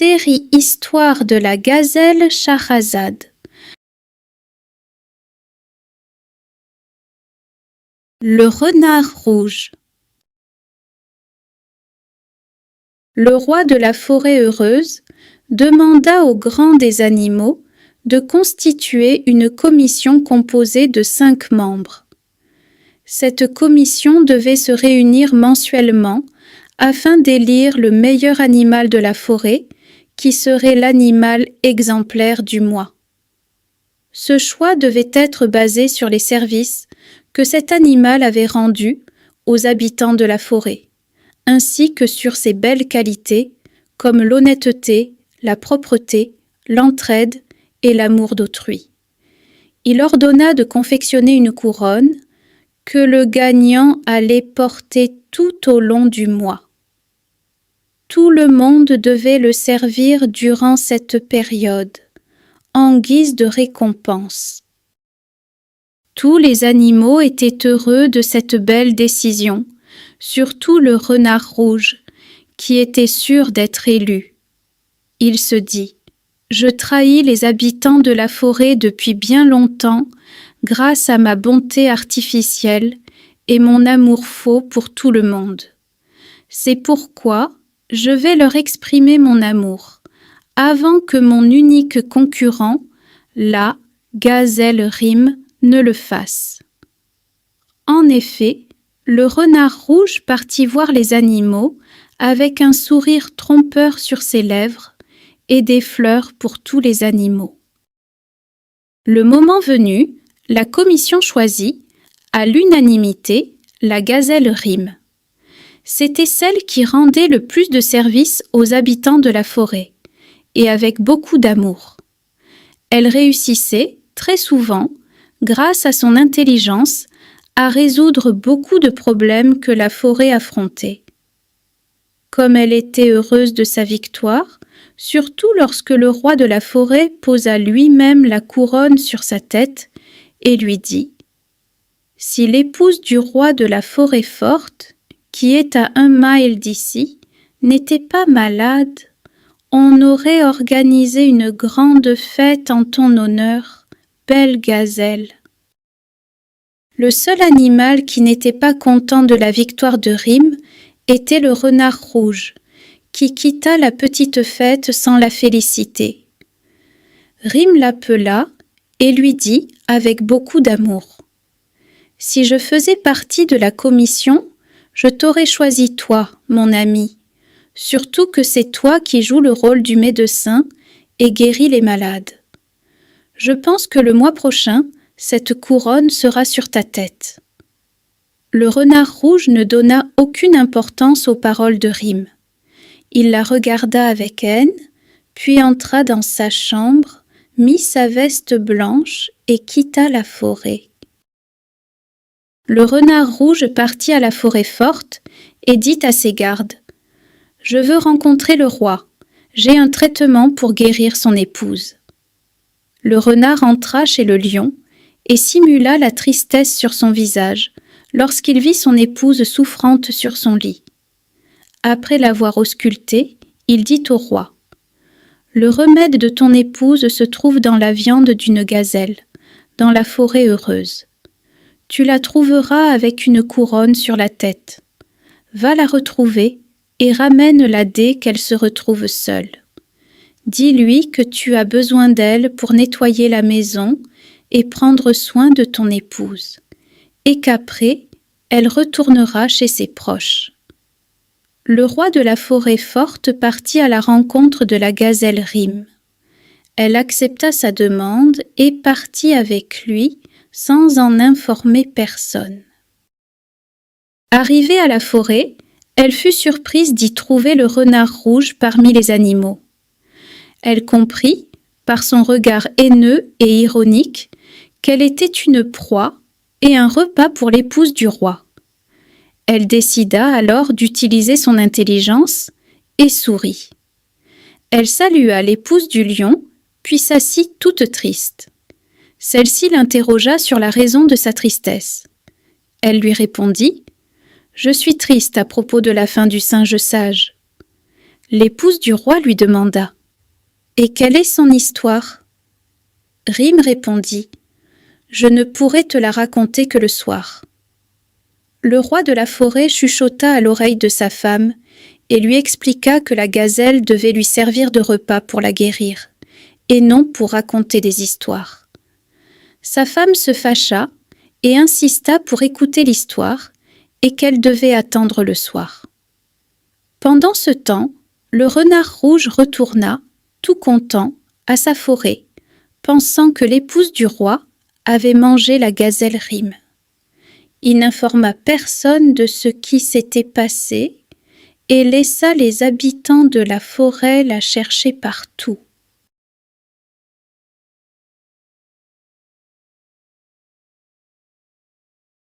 série Histoire de la gazelle Shahrazad. Le renard rouge. Le roi de la forêt heureuse demanda au grand des animaux de constituer une commission composée de 5 membres. Cette commission devait se réunir mensuellement afin d'élire le meilleur animal de la forêt, qui serait l'animal exemplaire du mois. Ce choix devait être basé sur les services que cet animal avait rendus aux habitants de la forêt, ainsi que sur ses belles qualités comme l'honnêteté, la propreté, l'entraide et l'amour d'autrui. Il ordonna de confectionner une couronne que le gagnant allait porter tout au long du mois. Tout le monde devait le servir durant cette période, en guise de récompense. Tous les animaux étaient heureux de cette belle décision, surtout le renard rouge, qui était sûr d'être élu. Il se dit : « Je trahis les habitants de la forêt depuis bien longtemps grâce à ma bonté artificielle et mon amour faux pour tout le monde. C'est pourquoi je vais leur exprimer mon amour, avant que mon unique concurrent, la gazelle Rime, ne le fasse. » En effet, le renard rouge partit voir les animaux avec un sourire trompeur sur ses lèvres et des fleurs pour tous les animaux. Le moment venu, la commission choisit, à l'unanimité, la gazelle Rime. C'était celle qui rendait le plus de service aux habitants de la forêt, et avec beaucoup d'amour. Elle réussissait, très souvent, grâce à son intelligence, à résoudre beaucoup de problèmes que la forêt affrontait. Comme elle était heureuse de sa victoire, surtout lorsque le roi de la forêt posa lui-même la couronne sur sa tête et lui dit : « Si l'épouse du roi de la forêt forte, qui est à 1 mile d'ici, n'était pas malade, on aurait organisé une grande fête en ton honneur, belle gazelle. » Le seul animal qui n'était pas content de la victoire de Rime était le renard rouge, qui quitta la petite fête sans la féliciter. Rime l'appela et lui dit avec beaucoup d'amour : « Si je faisais partie de la commission, je t'aurais choisi toi, mon ami, surtout que c'est toi qui joues le rôle du médecin et guéris les malades. Je pense que le mois prochain, cette couronne sera sur ta tête. » Le renard rouge ne donna aucune importance aux paroles de Rime. Il la regarda avec haine, puis entra dans sa chambre, mit sa veste blanche et quitta la forêt. Le renard rouge partit à la forêt forte et dit à ses gardes : « Je veux rencontrer le roi. J'ai un traitement pour guérir son épouse. » Le renard entra chez le lion et simula la tristesse sur son visage lorsqu'il vit son épouse souffrante sur son lit. Après l'avoir auscultée, il dit au roi : « Le remède de ton épouse se trouve dans la viande d'une gazelle, dans la forêt heureuse. Tu la trouveras avec une couronne sur la tête. Va la retrouver et ramène-la dès qu'elle se retrouve seule. Dis-lui que tu as besoin d'elle pour nettoyer la maison et prendre soin de ton épouse, et qu'après, elle retournera chez ses proches. » Le roi de la forêt forte partit à la rencontre de la gazelle Rime. Elle accepta sa demande et partit avec lui sans en informer personne. Arrivée à la forêt, elle fut surprise d'y trouver le renard rouge parmi les animaux. Elle comprit, par son regard haineux et ironique, qu'elle était une proie et un repas pour l'épouse du roi. Elle décida alors d'utiliser son intelligence et sourit. Elle salua l'épouse du lion, puis s'assit toute triste. Celle-ci l'interrogea sur la raison de sa tristesse. Elle lui répondit : « Je suis triste à propos de la fin du singe sage. L'épouse du roi lui demanda « Et quelle est son histoire ?» Rime répondit « Je ne pourrai te la raconter que le soir. » Le roi de la forêt chuchota à l'oreille de sa femme et lui expliqua que la gazelle devait lui servir de repas pour la guérir, et non pour raconter des histoires. Sa femme se fâcha et insista pour écouter l'histoire et qu'elle devait attendre le soir. Pendant ce temps, le renard rouge retourna, tout content, à sa forêt, pensant que l'épouse du roi avait mangé la gazelle Rime. Il n'informa personne de ce qui s'était passé et laissa les habitants de la forêt la chercher partout.